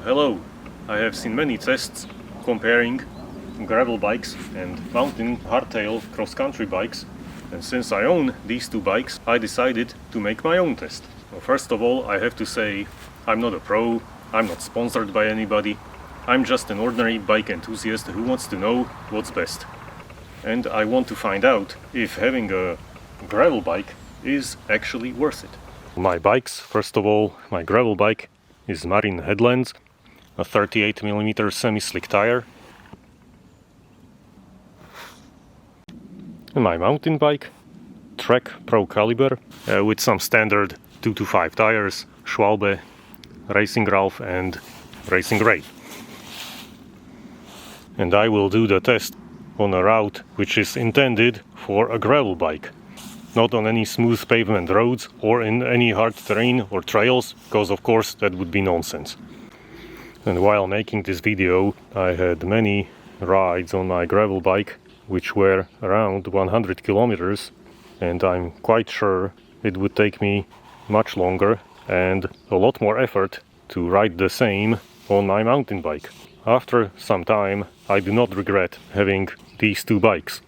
Hello! I have seen many tests comparing gravel bikes and mountain hardtail cross-country bikes, and since I own these two bikes, I decided to make my own test. Well, first of all, I have to say I'm not a pro, I'm not sponsored by anybody, I'm just an ordinary bike enthusiast who wants to know what's best. And I want to find out if having a gravel bike is actually worth it. My bikes, first of all, my gravel bike is Marin Headlands, a 38mm semi-slick tire. And my mountain bike, Trek Pro Caliber, with some standard 225 tires, Schwalbe Racing Ralph and Racing Ray. And I will do the test on a route which is intended for a gravel bike, not on any smooth pavement roads or in any hard terrain or trails, because of course that would be nonsense. And while making this video, I had many rides on my gravel bike which were around 100 kilometers, and I'm quite sure it would take me much longer and a lot more effort to ride the same on my mountain bike. After some time, I do not regret having these two bikes.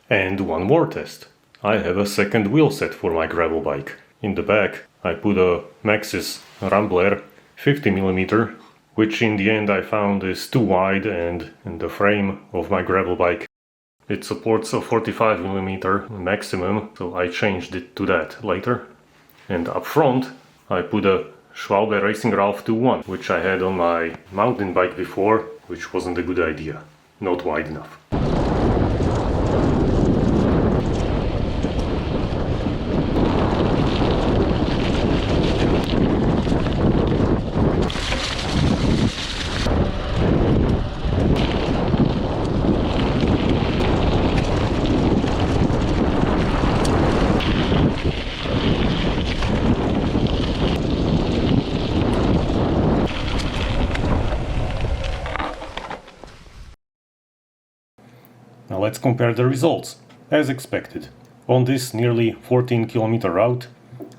And one more test. I have a second wheel set for my gravel bike. In the back I put a Maxxis Rambler 50mm, which in the end I found is too wide, and in the frame of my gravel bike it supports a 45mm maximum, so I changed it to that later. And up front I put a Schwalbe Racing Ralph 2.1, which I had on my mountain bike before, which wasn't a good idea, not wide enough. Now let's compare the results. As expected, on this nearly 14km route,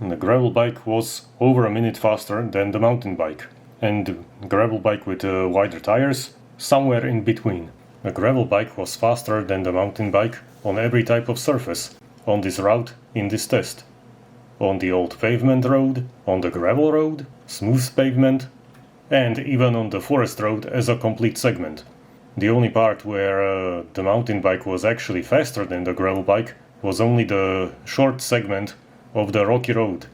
the gravel bike was over a minute faster than the mountain bike, and the gravel bike with wider tires somewhere in between. The gravel bike was faster than the mountain bike on every type of surface on this route in this test. On the old pavement road, on the gravel road, smooth pavement, and even on the forest road as a complete segment. The only part where the mountain bike was actually faster than the gravel bike was only the short segment of the rocky road.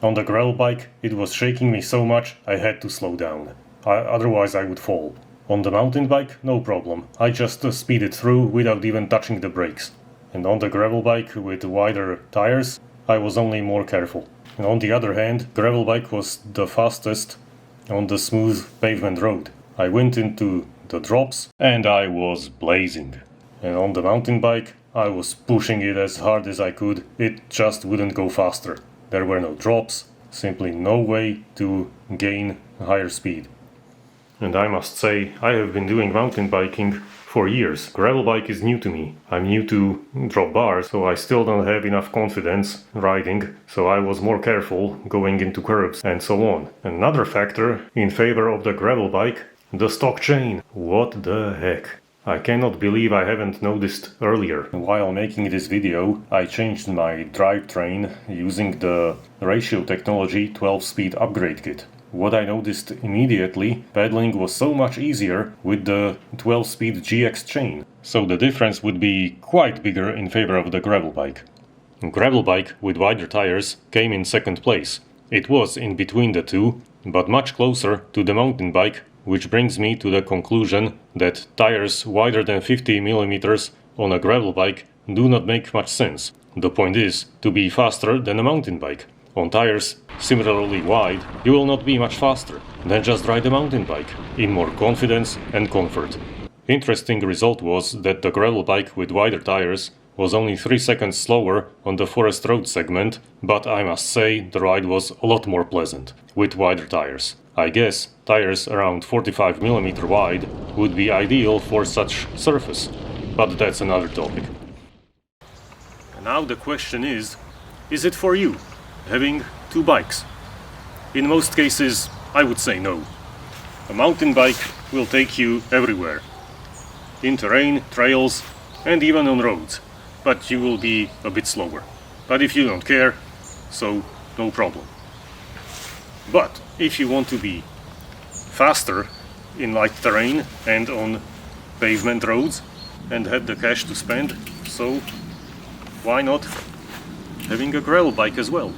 On the gravel bike it was shaking me so much I had to slow down, otherwise I would fall. On the mountain bike, no problem, I just speeded through without even touching the brakes. And on the gravel bike with wider tires, I was only more careful. And on the other hand, gravel bike was the fastest on the smooth pavement road. I went into the drops and I was blazing. And on the mountain bike I was pushing it as hard as I could, it just wouldn't go faster. There were no drops, simply no way to gain higher speed. And I must say, I have been doing mountain biking for years. Gravel bike is new to me. I'm new to drop bars, so I still don't have enough confidence riding, so I was more careful going into curbs and so on. Another factor in favor of the gravel bike The stock chain. What the heck? I cannot believe I haven't noticed earlier. While making this video, I changed my drivetrain using the ratio technology 12-speed upgrade kit. What I noticed immediately, pedaling was so much easier with the 12-speed GX chain. So the difference would be quite bigger in favor of the gravel bike. Gravel bike with wider tires came in second place. It was in between the two, but much closer to the mountain bike, which brings me to the conclusion that tires wider than 50 mm on a gravel bike do not make much sense. The point is to be faster than a mountain bike. On tires similarly wide, you will not be much faster than just ride a mountain bike, in more confidence and comfort. Interesting result was that the gravel bike with wider tires was only 3 seconds slower on the forest road segment, but I must say the ride was a lot more pleasant with wider tires. I guess tires around 45 mm wide would be ideal for such surface, but that's another topic. Now the question is it for you, having two bikes? In most cases, I would say no. A mountain bike will take you everywhere. In terrain, trails, and even on roads, but you will be a bit slower. But if you don't care, so no problem. But if you want to be faster in light terrain and on pavement roads and have the cash to spend, so why not having a gravel bike as well?